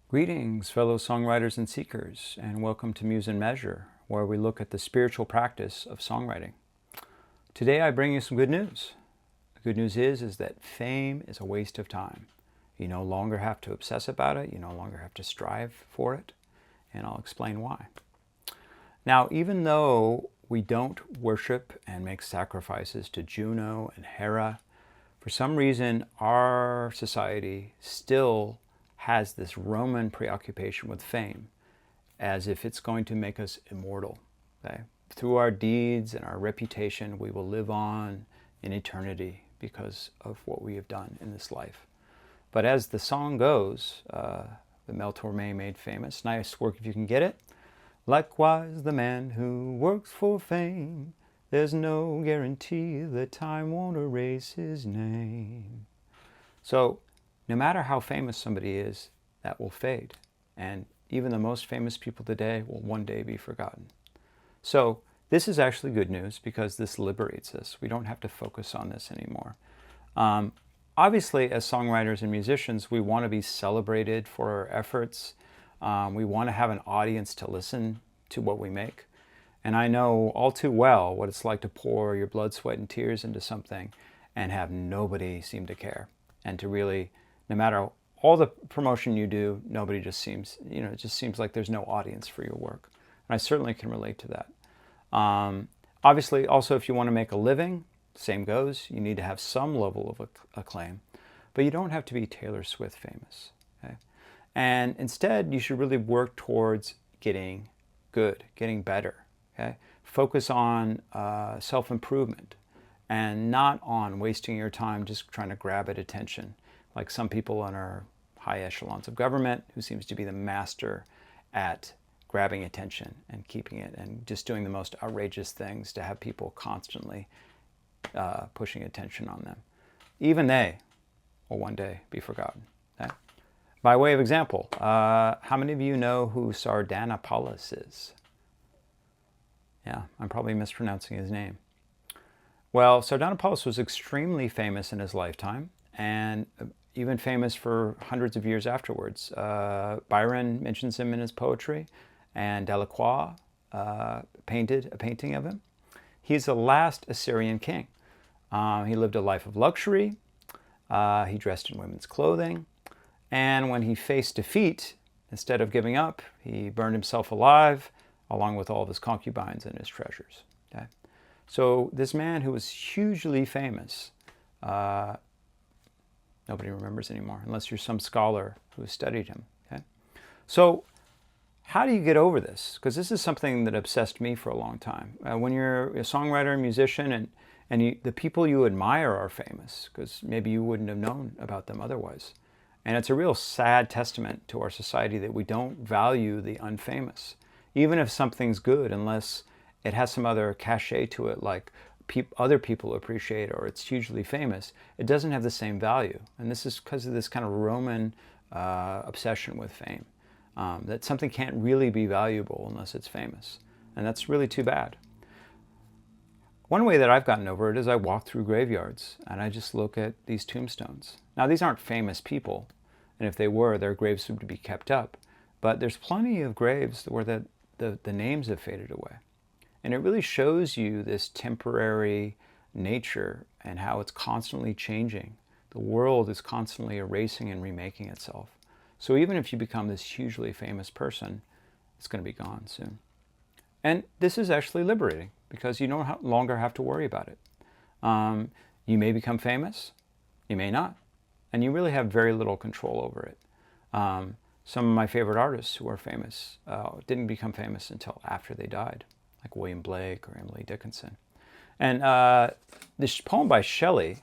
Greetings, fellow songwriters and seekers, and welcome to Muse and Measure, where we look at the spiritual practice of songwriting. Today I bring you some good news. The good news is that fame is a waste of time. You no longer have to obsess about it, you no longer have to strive for it, and I'll explain why. Now, even though we don't worship and make sacrifices to Juno and Hera, for some reason our society still has this Roman preoccupation with fame, as if it's going to make us immortal. Okay? Through our deeds and our reputation, we will live on in eternity because of what we have done in this life. But as the song goes, the Mel Torme made famous, nice work if you can get it. Likewise, the man who works for fame, there's no guarantee that time won't erase his name. So, no matter how famous somebody is, that will fade. And even the most famous people today will one day be forgotten. So this is actually good news because this liberates us. We don't have to focus on this anymore. Obviously, as songwriters and musicians, we want to be celebrated for our efforts. We want to have an audience to listen to what we make. And I know all too well what it's like to pour your blood, sweat, and tears into something and have nobody seem to care. And to really, no matter all the promotion you do, nobody just seems, it just seems like there's no audience for your work. And I certainly can relate to that. Obviously, also, if you want to make a living, same goes. You need to have some level of acclaim. But you don't have to be Taylor Swift famous. Okay? And instead, you should really work towards getting good, getting better. Okay? Focus on self-improvement and not on wasting your time just trying to grab at attention, like some people in our high echelons of government who seems to be the master at grabbing attention and keeping it and just doing the most outrageous things to have people constantly pushing attention on them. Even they will one day be forgotten. Okay? By way of example, how many of you know who Sardanapalus is? Yeah, I'm probably mispronouncing his name. Well, Sardanapalus was extremely famous in his lifetime and even famous for hundreds of years afterwards. Byron mentions him in his poetry, and Delacroix painted a painting of him. He's the last Assyrian king. He lived a life of luxury. He dressed in women's clothing. And when he faced defeat, instead of giving up, he burned himself alive along with all of his concubines and his treasures. Okay? So this man who was hugely famous, nobody remembers anymore, unless you're some scholar who has studied him. Okay? So how do you get over this? Because this is something that obsessed me for a long time. When you're a songwriter and musician and the people you admire are famous, because maybe you wouldn't have known about them otherwise. And it's a real sad testament to our society that we don't value the unfamous. Even if something's good, unless it has some other cachet to it, like other people appreciate or it's hugely famous, it doesn't have the same value. And this is because of this kind of Roman obsession with fame, that something can't really be valuable unless it's famous. And that's really too bad. One way that I've gotten over it is I walk through graveyards and I just look at these tombstones. Now, these aren't famous people, and if they were, their graves would be kept up. But there's plenty of graves where the names have faded away. And it really shows you this temporary nature and how it's constantly changing. The world is constantly erasing and remaking itself. So even if you become this hugely famous person, it's going to be gone soon. And this is actually liberating because you no longer have to worry about it. You may become famous, you may not, and you really have very little control over it. Some of my favorite artists who are famous didn't become famous until after they died, like William Blake or Emily Dickinson. And this poem by Shelley,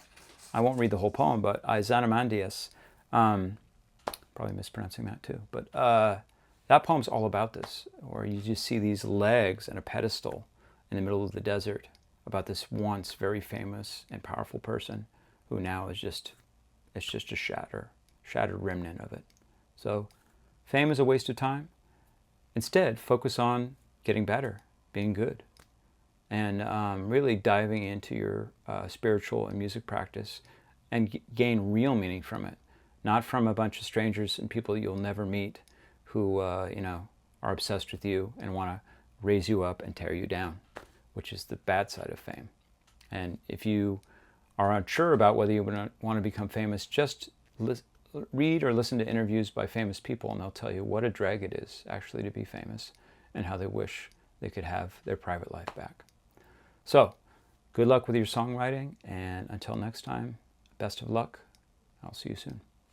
I won't read the whole poem, but Ozymandias, probably mispronouncing that too, but that poem's all about this, where you just see these legs and a pedestal in the middle of the desert about this once very famous and powerful person who now is just a shattered remnant of it. So fame is a waste of time. Instead, focus on getting better, being good, and really diving into your spiritual and music practice and gain real meaning from it, not from a bunch of strangers and people you'll never meet who, are obsessed with you and want to raise you up and tear you down, which is the bad side of fame. And if you are unsure about whether you want to become famous, just read or listen to interviews by famous people, and they'll tell you what a drag it is actually to be famous and how they wish they could have their private life back. So, good luck with your songwriting, and until next time, best of luck. I'll see you soon.